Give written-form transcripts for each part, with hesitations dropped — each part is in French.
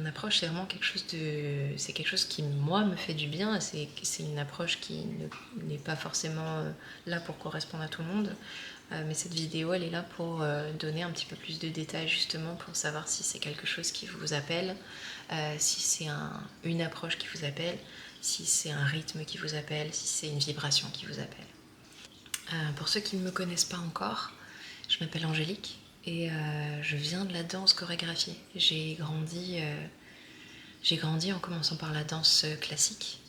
mon approche, c'est vraiment c'est quelque chose qui, moi, me fait du bien. C'est une approche qui n'est pas forcément là pour correspondre à tout le monde. Mais cette vidéo, elle est là pour donner un petit peu plus de détails, justement, pour savoir si c'est quelque chose qui vous appelle, si c'est une approche qui vous appelle, si c'est un rythme qui vous appelle, si c'est une vibration qui vous appelle. Pour ceux qui ne me connaissent pas encore, je m'appelle Angélique et je viens de la danse chorégraphiée. J'ai grandi en commençant par la danse classique.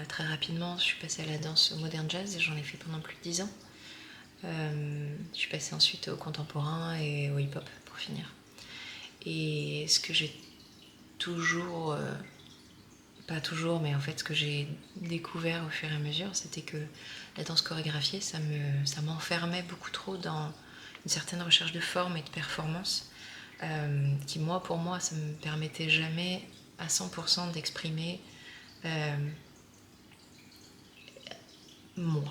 Très rapidement, je suis passée à la danse moderne jazz et j'en ai fait pendant plus de 10 ans. Je suis passée ensuite au contemporain et au hip-hop pour finir. Et ce que j'ai toujours, pas toujours, mais en fait ce que j'ai découvert au fur et à mesure, c'était que la danse chorégraphiée, ça m'enfermait beaucoup trop dans une certaine recherche de forme et de performance, qui pour moi, ça me permettait jamais à 100% d'exprimer moi,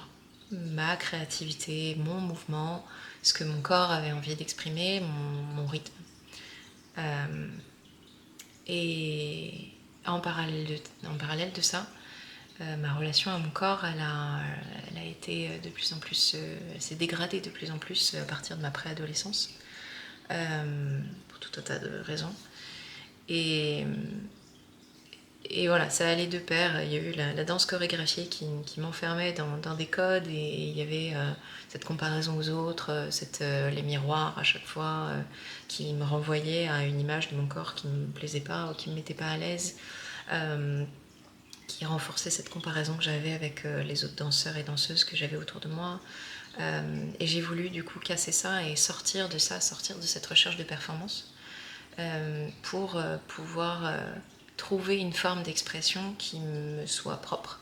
ma créativité, mon mouvement, ce que mon corps avait envie d'exprimer, mon rythme. Et en parallèle de ça, ma relation à mon corps, elle a été de plus en plus, elle s'est dégradée de plus en plus à partir de ma préadolescence, pour tout un tas de raisons. Et voilà, ça allait de pair. Il y a eu la danse chorégraphiée qui m'enfermait dans des codes, et il y avait cette comparaison aux autres, les miroirs à chaque fois qui me renvoyaient à une image de mon corps qui ne me plaisait pas ou qui ne me mettait pas à l'aise, qui renforçait cette comparaison que j'avais avec les autres danseurs et danseuses que j'avais autour de moi. Et j'ai voulu du coup casser ça et sortir de cette recherche de performance, pour pouvoir trouver une forme d'expression qui me soit propre,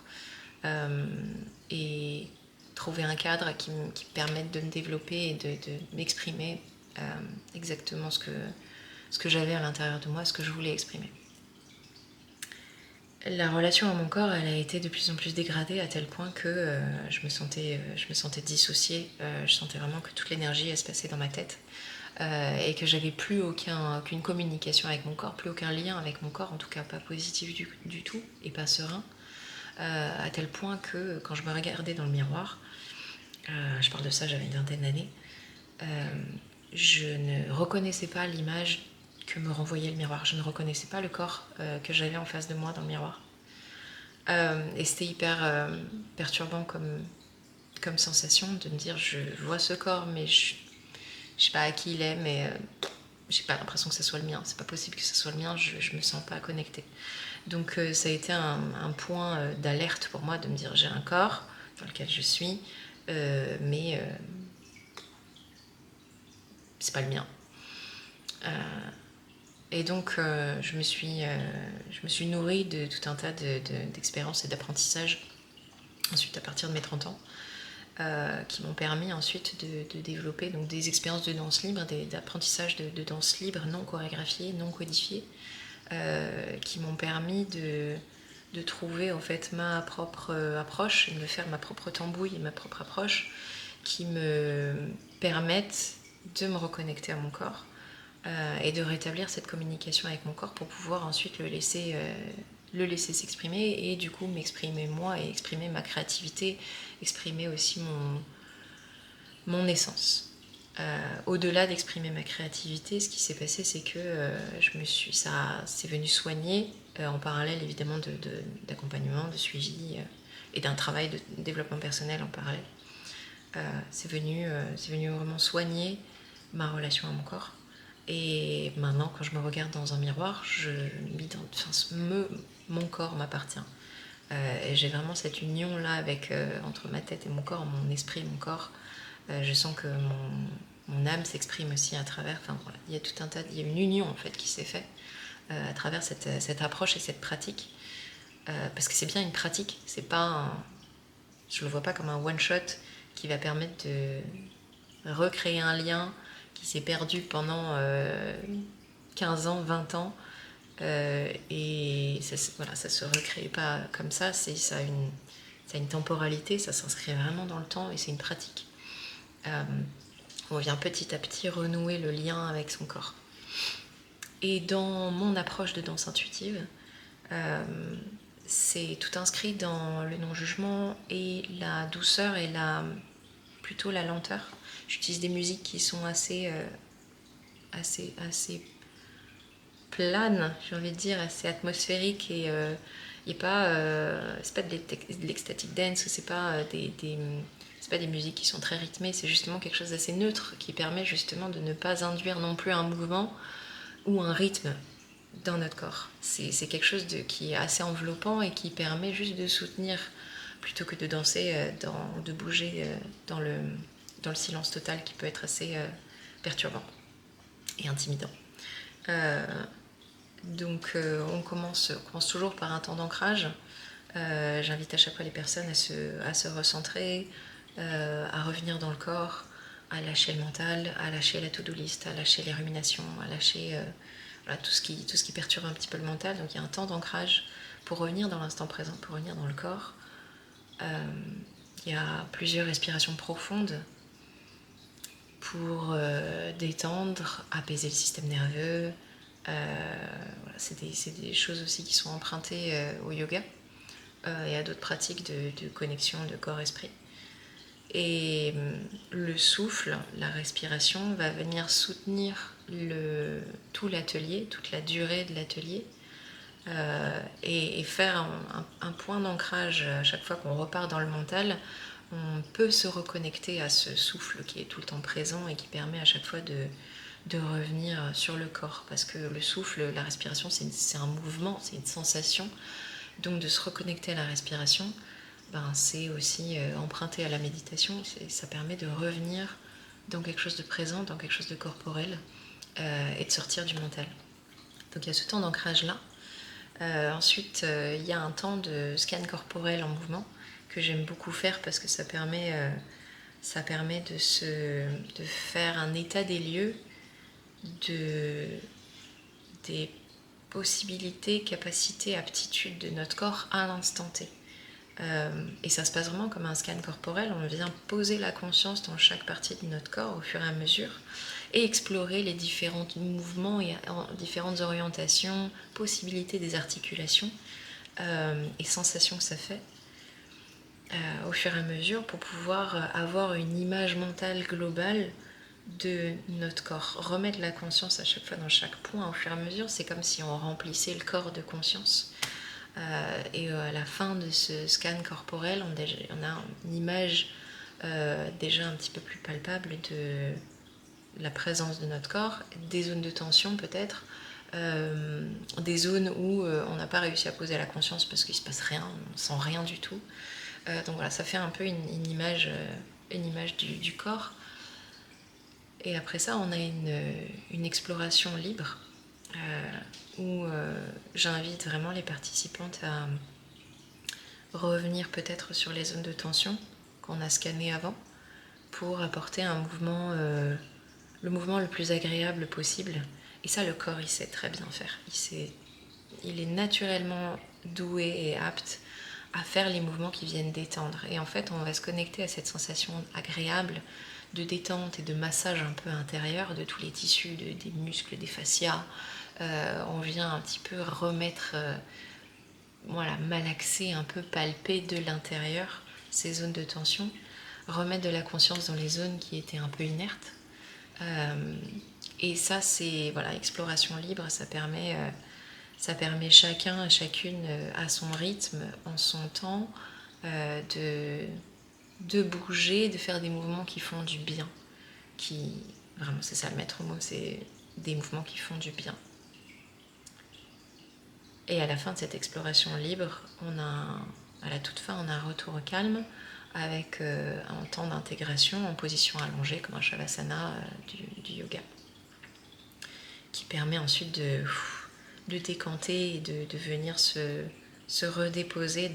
et trouver un cadre qui permette de me développer et de m'exprimer exactement ce que j'avais à l'intérieur de moi, ce que je voulais exprimer. La relation à mon corps, elle a été de plus en plus dégradée à tel point que je me sentais dissociée. Je sentais vraiment que toute l'énergie, elle se passait dans ma tête. Et que j'avais plus aucune communication avec mon corps, plus aucun lien avec mon corps, en tout cas pas positif du tout, et pas serein, à tel point que quand je me regardais dans le miroir, je parle de ça, j'avais une vingtaine d'années, je ne reconnaissais pas l'image que me renvoyait le miroir, je ne reconnaissais pas le corps que j'avais en face de moi dans le miroir. Et c'était hyper perturbant comme sensation de me dire, je vois ce corps, mais je sais pas à qui il est, mais j'ai pas l'impression que ce soit le mien. C'est pas possible que ce soit le mien, je me sens pas connectée. Donc ça a été un point d'alerte pour moi de me dire, j'ai un corps dans lequel je suis, mais c'est pas le mien. Et donc je me suis nourrie de tout un tas d'expériences et d'apprentissages ensuite à partir de mes 30 ans. Qui m'ont permis ensuite de développer donc des expériences de danse libre, d'apprentissage de danse libre non chorégraphiée, non codifiée, qui m'ont permis de trouver en fait ma propre approche, de faire ma propre tambouille et ma propre approche, qui me permettent de me reconnecter à mon corps et de rétablir cette communication avec mon corps pour pouvoir ensuite le laisser s'exprimer et du coup m'exprimer moi et exprimer ma créativité, exprimer aussi mon essence. Au-delà d'exprimer ma créativité, ce qui s'est passé, c'est que c'est venu soigner en parallèle évidemment d'accompagnement, de suivi et d'un travail de développement personnel en parallèle. C'est venu vraiment soigner ma relation à mon corps. Et maintenant, quand je me regarde dans un miroir, mon corps m'appartient. Et j'ai vraiment cette union-là entre ma tête et mon corps, mon esprit et mon corps. Je sens que mon âme s'exprime aussi à travers. Enfin, voilà, il y a une union en fait qui s'est faite à travers cette approche et cette pratique. Parce que c'est bien une pratique, c'est pas je le vois pas comme un one-shot qui va permettre de recréer un lien qui s'est perdu pendant 15 ans, 20 ans, et ça se recrée pas comme ça, ça a une temporalité, ça s'inscrit vraiment dans le temps et c'est une pratique. On vient petit à petit renouer le lien avec son corps. Et dans mon approche de danse intuitive, c'est tout inscrit dans le non-jugement et la douceur et plutôt la lenteur. J'utilise des musiques qui sont assez planes, j'ai envie de dire, assez atmosphériques et c'est pas de l'ecstatic dance, c'est pas des musiques qui sont très rythmées, c'est justement quelque chose d'assez neutre qui permet justement de ne pas induire non plus un mouvement ou un rythme dans notre corps. C'est quelque chose qui est assez enveloppant et qui permet juste de soutenir plutôt que de danser, de bouger dans le silence total qui peut être assez perturbant et intimidant. Donc on commence toujours par un temps d'ancrage. J'invite à chaque fois les personnes à se recentrer, à revenir dans le corps, à lâcher le mental, à lâcher la to-do list, à lâcher les ruminations, à lâcher voilà, tout ce qui perturbe un petit peu le mental. Donc il y a un temps d'ancrage pour revenir dans l'instant présent, pour revenir dans le corps. Il y a plusieurs respirations profondes pour détendre, apaiser le système nerveux. Voilà, c'est des choses aussi qui sont empruntées au yoga et à d'autres pratiques de connexion de corps-esprit. Et le souffle, la respiration, va venir soutenir tout l'atelier, toute la durée de l'atelier, et faire un point d'ancrage à chaque fois qu'on repart dans le mental. On peut se reconnecter à ce souffle qui est tout le temps présent et qui permet à chaque fois de revenir sur le corps. Parce que le souffle, la respiration, c'est un mouvement, c'est une sensation. Donc de se reconnecter à la respiration, c'est aussi emprunté à la méditation. Ça permet de revenir dans quelque chose de présent, dans quelque chose de corporel, et de sortir du mental. Donc il y a ce temps d'ancrage-là. Ensuite, il y a un temps de scan corporel en mouvement que j'aime beaucoup faire parce que ça permet de faire un état des lieux des possibilités, capacités, aptitudes de notre corps à l'instant T. Et ça se passe vraiment comme un scan corporel. On vient poser la conscience dans chaque partie de notre corps au fur et à mesure et explorer les différents mouvements et différentes orientations, possibilités des articulations et sensations que ça fait au fur et à mesure pour pouvoir avoir une image mentale globale de notre corps. Remettre la conscience à chaque fois dans chaque point au fur et à mesure, c'est comme si on remplissait le corps de conscience. Et à la fin de ce scan corporel, on a une image déjà un petit peu plus palpable de la présence de notre corps, des zones de tension peut-être, des zones où on n'a pas réussi à poser la conscience parce qu'il ne se passe rien, on ne sent rien du tout. Donc voilà, ça fait un peu une image du corps. Et après ça, on a une exploration libre où j'invite vraiment les participantes à revenir peut-être sur les zones de tension qu'on a scannées avant pour apporter un mouvement, le mouvement le plus agréable possible. Et ça, le corps, il sait très bien faire. Il est naturellement doué et apte à faire les mouvements qui viennent détendre. Et en fait, on va se connecter à cette sensation agréable de détente et de massage un peu intérieur de tous les tissus, des muscles, des fascias. On vient un petit peu remettre, malaxer, un peu palper de l'intérieur ces zones de tension, remettre de la conscience dans les zones qui étaient un peu inertes. Et ça, c'est exploration libre, ça permet chacun, chacune à son rythme, en son temps, de bouger, de faire des mouvements qui font du bien. Vraiment, c'est ça le maître mot, c'est des mouvements qui font du bien. Et à la fin de cette exploration libre, à la toute fin, on a un retour au calme avec un temps d'intégration en position allongée, comme un shavasana du yoga, qui permet ensuite de décanter et de venir se redéposer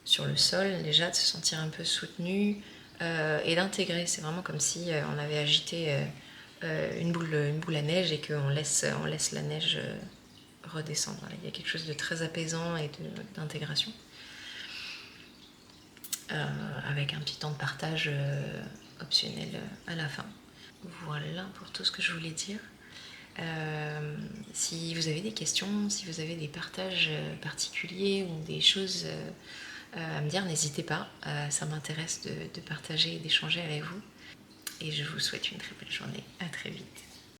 sur le sol, déjà de se sentir un peu soutenu et d'intégrer. C'est vraiment comme si on avait agité une boule à neige et qu'on laisse la neige redescendre. Il y a quelque chose de très apaisant et d'intégration. Avec un petit temps de partage optionnel à la fin. Voilà pour tout ce que je voulais dire. Si vous avez des questions, si vous avez des partages particuliers ou des choses à me dire, n'hésitez pas. Ça m'intéresse de partager et d'échanger avec vous. Et je vous souhaite une très belle journée. À très vite.